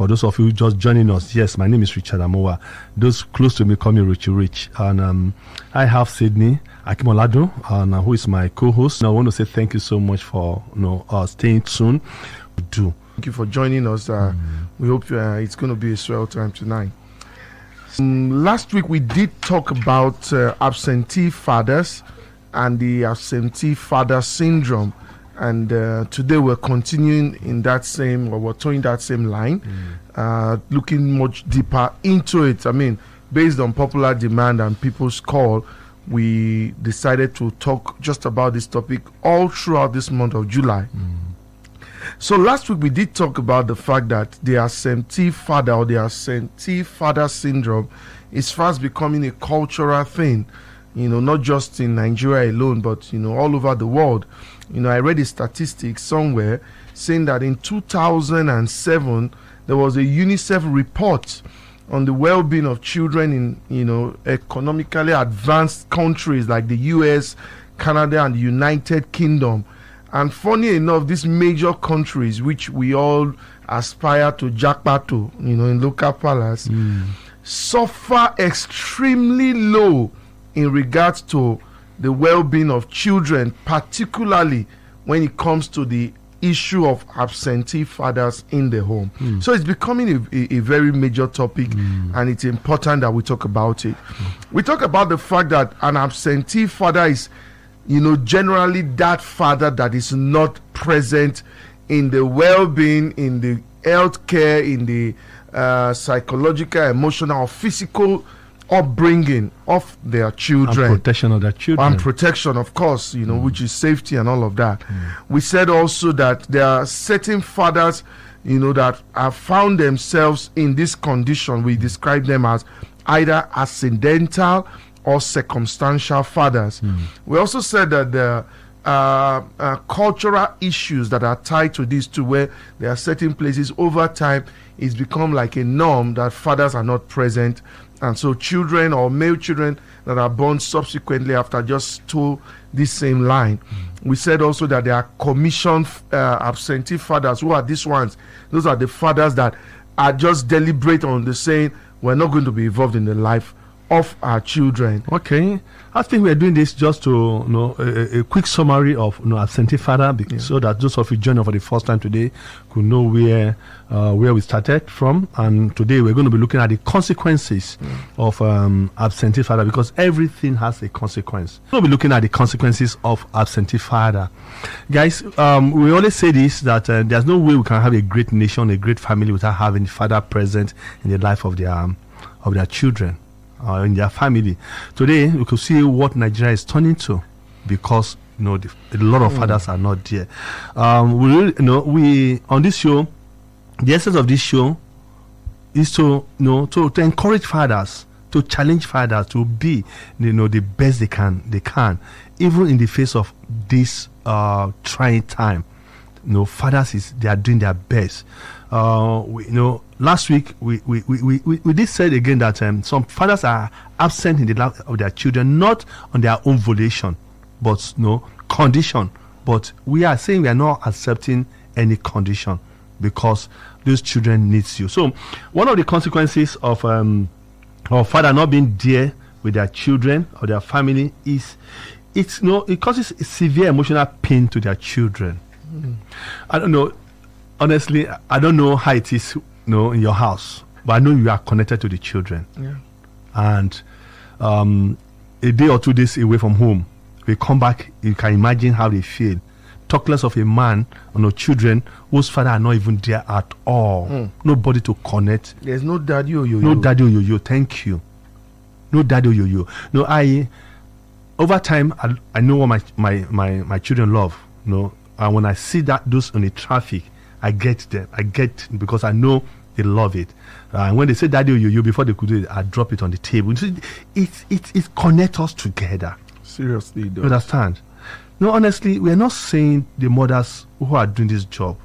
For those of you just joining us, yes, my name is Richard Amowa. Those close to me call me Richie Rich. And I have Sydney Akimolado, who is my co-host. And I want to say thank you so much for staying tuned. Thank you for joining us. We hope it's going to be a swell time tonight. Last week we did talk about absentee fathers and the absentee father syndrome, and today we're continuing in that same, or we're towing that same line, looking much deeper into it. I mean, based on popular demand and people's call, we decided to talk just about this topic all throughout this month of July. So last week we did talk about the fact that the absentee father or the absentee father syndrome is fast becoming a cultural thing, not just in Nigeria alone, but all over the world. I read a statistic somewhere saying that in 2007 there was a UNICEF report on the well-being of children in economically advanced countries like the US, Canada, and the United Kingdom. And funny enough, these major countries, which we all aspire to jackpot to, in local palace, suffer extremely low in regards to the well-being of children, particularly when it comes to the issue of absentee fathers in the home. So it's becoming a very major topic, and it's important that we talk about it. We talk about the fact that an absentee father is generally that father that is not present in the well-being, in the health care, in the psychological, emotional, or physical upbringing of their children. And protection of their children. And protection, of course, which is safety and all of that. We said also that there are certain fathers, that have found themselves in this condition. We describe them as either accidental or circumstantial fathers. We also said that the cultural issues that are tied to these two, where there are certain places over time it's become like a norm that fathers are not present, and so children or male children that are born subsequently after just toe this same line. We said also that there are commissioned absentee fathers. Who are these ones? Those are the fathers that are just deliberate on the saying, we're not going to be involved in the life of our children. Okay, I think we're doing this just to a quick summary of absentee father, so that those of you joining for the first time today could know where we started from. And today we're going to be looking at the consequences of absentee father, because everything has a consequence. We'll be looking at the consequences of absentee father. Guys, we always say this, that there's no way we can have a great nation, a great family, without having father present in the life of their children. In their family. Today we could see what Nigeria is turning to, because a lot of fathers are not there. We on this show, the essence of this show is to encourage fathers, to challenge fathers to be the best they can, even in the face of this trying time. Fathers they are doing their best. Last week we did say again that some fathers are absent in the life of their children, not on their own volition, but condition. But we are saying we are not accepting any condition, because those children needs you. So one of the consequences of father not being there with their children or their family is it causes severe emotional pain to their children. I don't know. Honestly, I don't know how it is, in your house, but I know you are connected to the children. Yeah. And a day or 2 days away from home, we come back. You can imagine how they feel. Talk less of a man or children whose father are not even there at all. Nobody to connect. There's no daddy or yo-yo. No daddy or yo-yo. Thank you. No daddy or yo-yo. Over time, I know what my children love. And when I see those on the traffic, I get them. Because I know they love it. And when they say daddy or yo-yo, before they could do it, I drop it on the table. It connects us together. Seriously, though. You understand? No, honestly, we're not saying the mothers who are doing this job,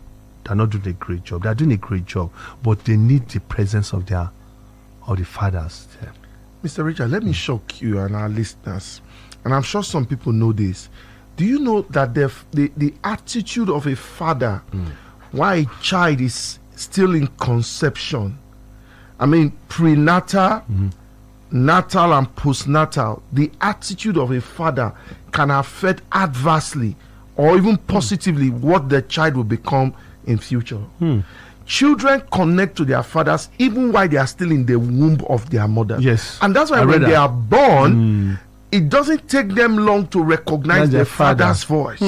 they're not doing a great job. They're doing a great job, but they need the presence of the fathers there. Mr. Richard, let me shock you and our listeners, and I'm sure some people know this. Do you know that the attitude of a father, why a child is still in conception, I mean prenatal, natal and postnatal, the attitude of a father can affect adversely or even positively what the child will become in future. Children connect to their fathers even while they are still in the womb of their mother. Yes. And that's why when they are born, it doesn't take them long to recognize their father's voice.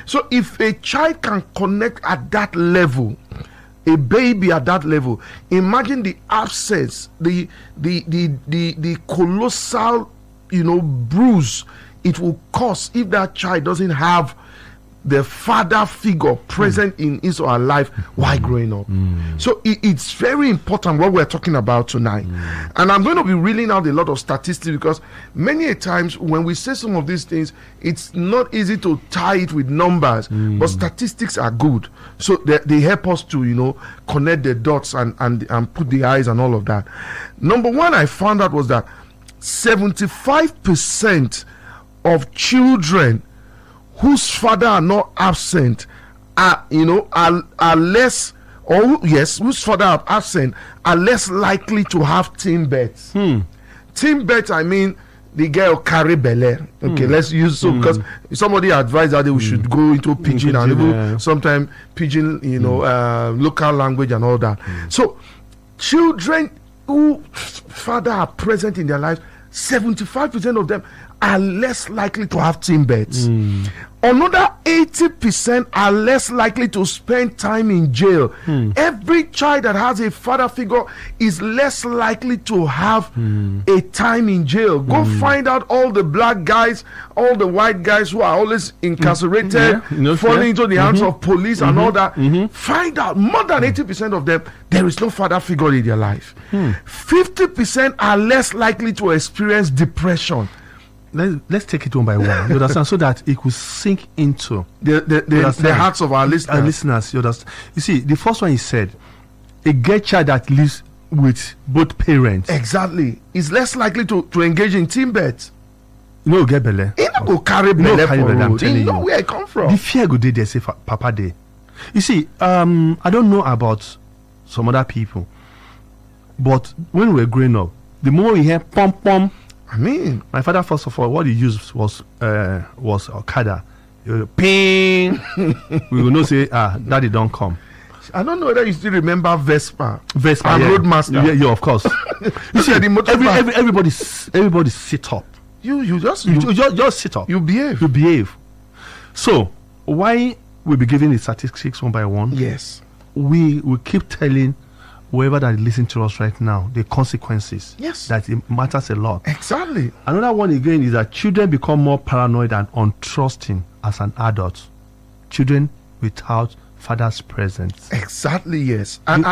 So if a child can connect at that level, a baby at that level, imagine the absence, the colossal, bruise it will cause if that child doesn't have the father figure present in his or her life while growing up. So it's very important what we're talking about tonight. And I'm going to be reeling out a lot of statistics, because many a times when we say some of these things, it's not easy to tie it with numbers, but statistics are good. So they help us to, connect the dots and put the eyes and all of that. Number one I found out was that 75% of children whose father are not absent are less, or yes, whose father are absent are less likely to have teen births. Teen births, I mean the girl carry belle. Okay, let's use so, because somebody advised that we should go into pidgin and even sometimes pidgin, local language and all that. So children who father are present in their lives, 75% of them are less likely to have teen births. Another 80% are less likely to spend time in jail. Every child that has a father figure is less likely to have a time in jail. Go find out all the black guys, all the white guys who are always incarcerated, falling into the hands of police and all that. Find out more than 80% of them, there is no father figure in their life. 50% are less likely to experience depression. Let's take it one by one. You understand? So that it could sink into the hearts of our listeners. You understand? You see, the first one he said, a gay child that lives with both parents. Exactly. Is less likely to engage in teen births. Get belle. He not go carry belle for road. He know where I come from. The fear go dey there, say Papa dey. You see, I don't know about some other people, but when we were growing up, the more we hear pom pom, I mean, my father, first of all, what he used was Okada. Ping. We will not say, Daddy don't come. I don't know whether you still remember Vespa and Roadmaster. Yeah, of course. You see, everybody sit up. You just sit up. You behave. So why we be giving the statistics one by one? Yes. We keep telling whoever that listen to us right now the consequences. Yes. That it matters a lot. Exactly. Another one again is that children become more paranoid and untrusting as an adult. Children without father's presence. Exactly, yes. And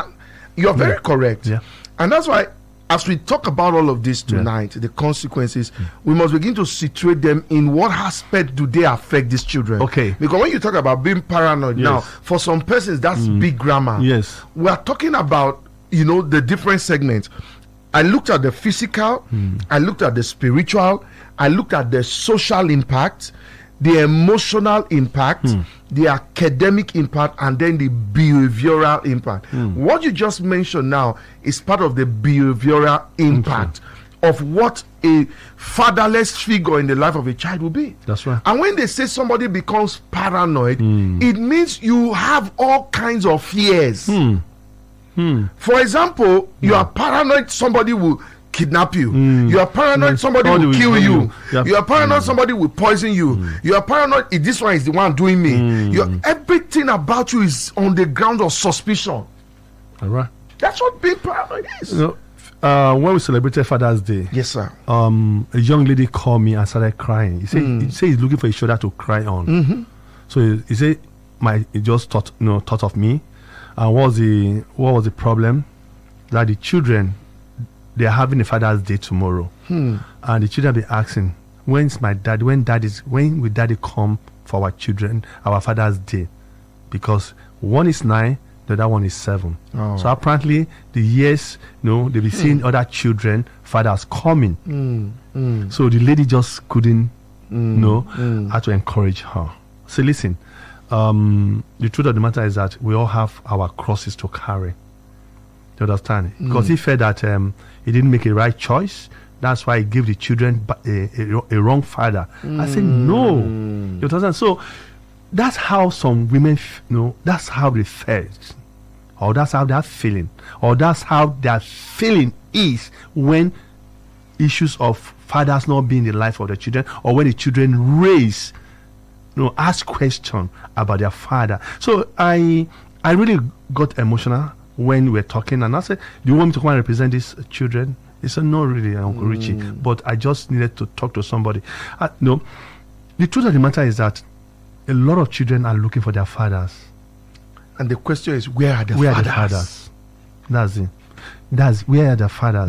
you're very correct. Yeah. And that's why, as we talk about all of this tonight, the consequences, we must begin to situate them in what aspect do they affect these children. Okay. Because when you talk about being paranoid now, for some persons, that's big grammar. Yes. We are talking about, the different segments. I looked at the physical, I looked at the spiritual, I looked at the social impact, the emotional impact, the academic impact, and then the behavioral impact. What you just mentioned now is part of the behavioral impact of what a fatherless figure in the life of a child will be. That's right. And when they say somebody becomes paranoid, it means you have all kinds of fears. For example, you are paranoid somebody will kidnap you. You are paranoid somebody will kill you. You are paranoid somebody will poison you. You are paranoid if this one is the one doing me. Everything about you is on the ground of suspicion. All right. That's what being paranoid is. When we celebrated Father's Day, yes, sir. A young lady called me and started crying. He said he's looking for a shoulder to cry on. So he said he just thought of me. And what was the problem? That the children, they are having a Father's Day tomorrow, and the children be asking, "When's my dad? When will Daddy come for our children, our Father's Day?" Because one is 9, the other one is 7. So apparently, the years, they be seeing other children, fathers coming. So the lady just couldn't, had to encourage her. So listen, the truth of the matter is that we all have our crosses to carry. You understand? Because he felt that he didn't make a right choice. That's why he gave the children a wrong father. I said, no. You understand? So that's how some women, that's how they felt. Or that's how they're feeling. Or that's how their feeling is when issues of fathers not being in the life of the children, or when the children ask questions about their father. So I really got emotional when we were talking, and I said, do you want me to come and represent these children? He said, no, really, Uncle Richie, but I just needed to talk to somebody. No, the truth of the matter is that a lot of children are looking for their fathers. And the question is, where are the fathers? That's it. Where are the fathers?